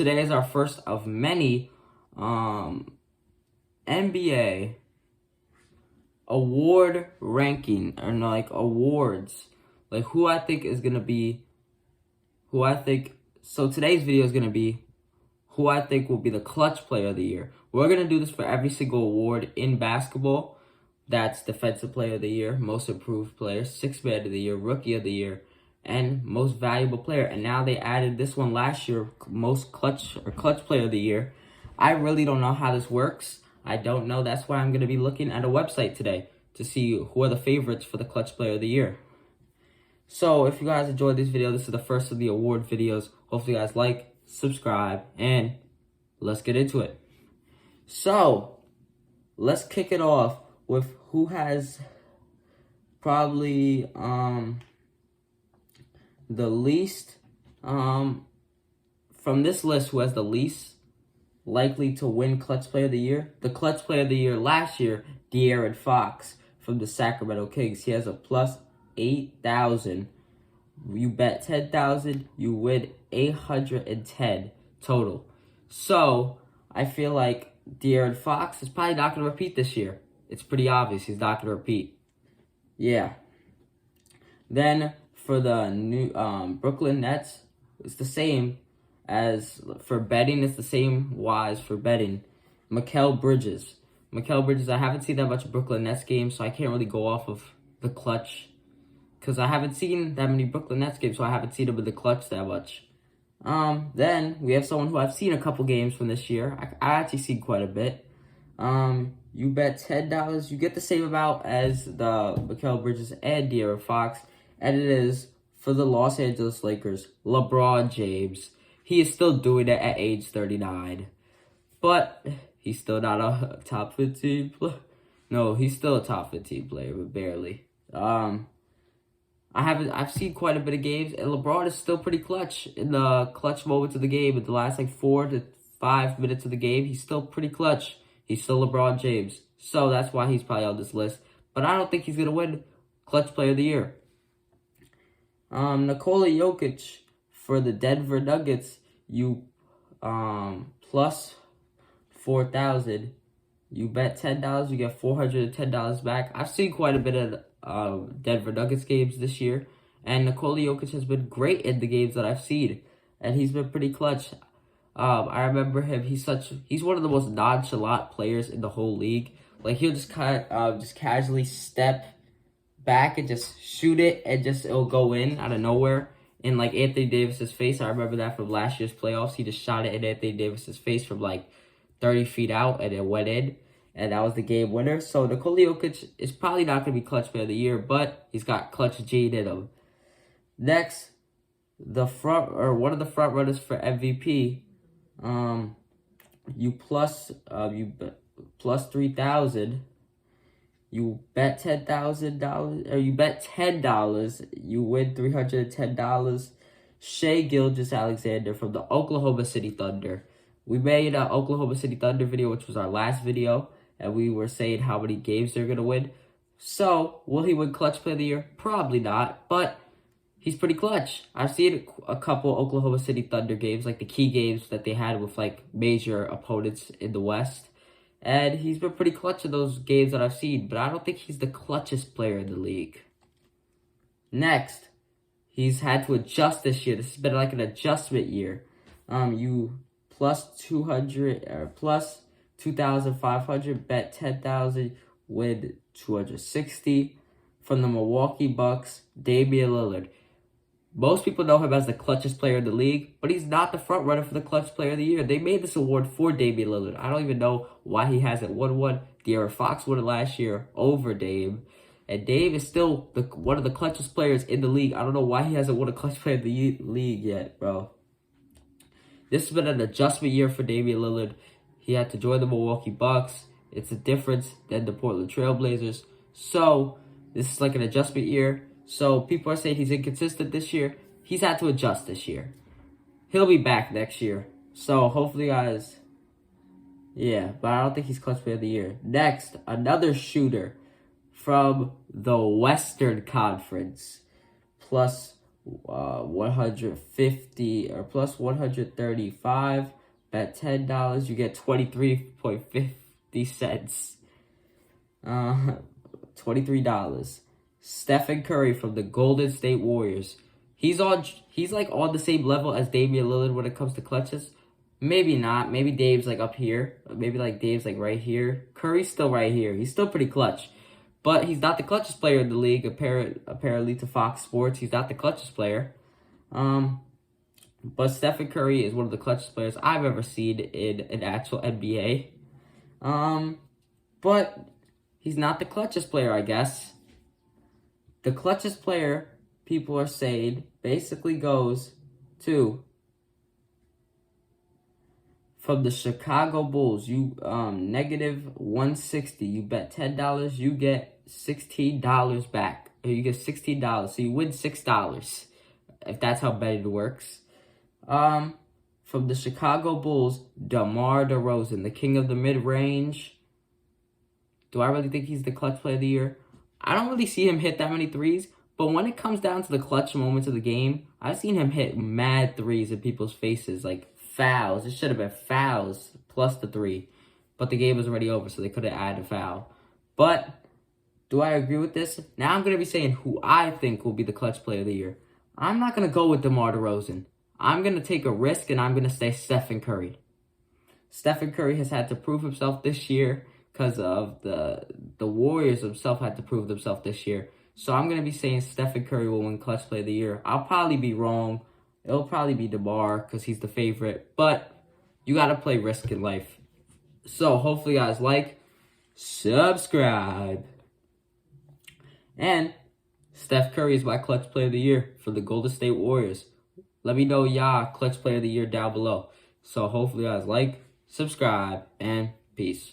Today is our first of many NBA award ranking, or no, like awards, like who I think is gonna be, who I think. So today's video is gonna be who I think will be the clutch player of the year. We're gonna do this for every single award in basketball. That's defensive player of the year, most improved player, sixth man of the year, rookie of the year, and most valuable player. And now they added this one last year, most clutch player of the year. I really don't know how this works. I don't know. That's why I'm going to be looking at a website today to see who are the favorites for the clutch player of the year. So if you guys enjoyed this video, this is the first of the award videos. Hopefully you guys like, subscribe, and let's get into it. So let's kick it off with who has probably the least from this list, who has the least likely to win clutch player of the year. The clutch player of the year last year, De'Aaron Fox from the Sacramento Kings. He has a plus 8,000. You bet 10,000, you win 810 total. So I feel like De'Aaron Fox is probably not going to repeat this year. It's pretty obvious he's not going to repeat. Yeah. Then for the new Brooklyn Nets, it's the same as for betting. It's the same wise for betting. Mikal Bridges. Mikal Bridges, I haven't seen that much Brooklyn Nets games, so I can't really go off of the clutch. Because I haven't seen that many Brooklyn Nets games, so I haven't seen him in the clutch that much. Then we have someone who I've seen a couple games from this year. I actually seen quite a bit. You bet $10, you get the same amount as the Mikal Bridges and De'Aaron Fox, and it is for the Los Angeles Lakers, LeBron James. He is still doing it at age 39, but he's still not a top 15 player. No, he's still a top 15 player, but barely. I've seen quite a bit of games, and LeBron is still pretty clutch in the clutch moments of the game. In the last 4 to 5 minutes of the game, he's still pretty clutch. He's still LeBron James. So that's why he's probably on this list. But I don't think he's going to win clutch player of the year. Nikola Jokic for the Denver Nuggets, you plus 4,000. You bet $10, you get $410 back. I've seen quite a bit of Denver Nuggets games this year, and Nikola Jokic has been great in the games that I've seen, and he's been pretty clutch. I remember him. He's one of the most nonchalant players in the whole league. Like, he'll just just casually step back and just shoot it, and it'll go in out of nowhere. In like Anthony Davis's face, I remember that from last year's playoffs. He just shot it in Anthony Davis's face from like 30 feet out, and it went in, and that was the game winner. So Nikola Jokic is probably not going to be clutch player of the year, but he's got clutch gene in him. Next, one of the front runners for MVP. You plus 3,000. You bet $10,000, or you bet $10, you win $310. Shai Gilgeous-Alexander from the Oklahoma City Thunder. We made an Oklahoma City Thunder video, which was our last video, and we were saying how many games they're gonna win. So, will he win clutch player of the year? Probably not, but he's pretty clutch. I've seen a couple Oklahoma City Thunder games, like the key games that they had with like major opponents in the West. And he's been pretty clutch in those games that I've seen, but I don't think he's the clutchest player in the league. Next, he's had to adjust this year. This has been like an adjustment year. You plus 200 or plus 2,500, bet 10,000, win 260 from the Milwaukee Bucks, Damian Lillard. Most people know him as the clutchest player in the league, but he's not the front runner for the clutch player of the year. They made this award for Damian Lillard. I don't even know why he hasn't won one. De'Aaron Fox won it last year over Dame. And Dame is still one of the clutchest players in the league. I don't know why he hasn't won a clutch player of the league yet, bro. This has been an adjustment year for Damian Lillard. He had to join the Milwaukee Bucks. It's a difference than the Portland Trail Blazers. So, this is like an adjustment year. So, people are saying he's inconsistent this year. He's had to adjust this year. He'll be back next year. So, hopefully, guys. Yeah, but I don't think he's clutch player of the year. Next, another shooter from the Western Conference. Plus 150 or plus 135. Bet $10, you get 23.50 cents. $23. Stephen Curry from the Golden State Warriors. He's like on the same level as Damian Lillard when it comes to clutches. Maybe not. Maybe Dave's like up here. Maybe like Dave's like right here. Curry's still right here. He's still pretty clutch. But he's not the clutchest player in the league, apparently to Fox Sports. He's not the clutchest player. But Stephen Curry is one of the clutchest players I've ever seen in an actual NBA. But he's not the clutchest player, I guess. The clutchest player, people are saying, basically goes to from the Chicago Bulls. You negative 160. You bet $10, you get $16 back. Or you get $16. So you win $6. If that's how betting works. From the Chicago Bulls, DeMar DeRozan, the king of the mid-range. Do I really think he's the clutch player of the year? I don't really see him hit that many threes, but when it comes down to the clutch moments of the game, I've seen him hit mad threes in people's faces, like fouls. It should have been fouls plus the three, but the game was already over, so they couldn't add a foul. But do I agree with this? Now I'm going to be saying who I think will be the clutch player of the year. I'm not going to go with DeMar DeRozan. I'm going to take a risk, and I'm going to say Stephen Curry. Stephen Curry has had to prove himself this year because of the Warriors themselves had to prove themselves this year. So I'm going to be saying Stephen Curry will win Clutch Player of the Year. I'll probably be wrong. It'll probably be DeMar because he's the favorite. But you got to play risk in life. So hopefully you guys like, subscribe. And Steph Curry is my Clutch Player of the Year for the Golden State Warriors. Let me know y'all Clutch Player of the Year down below. So hopefully you guys like, subscribe, and peace.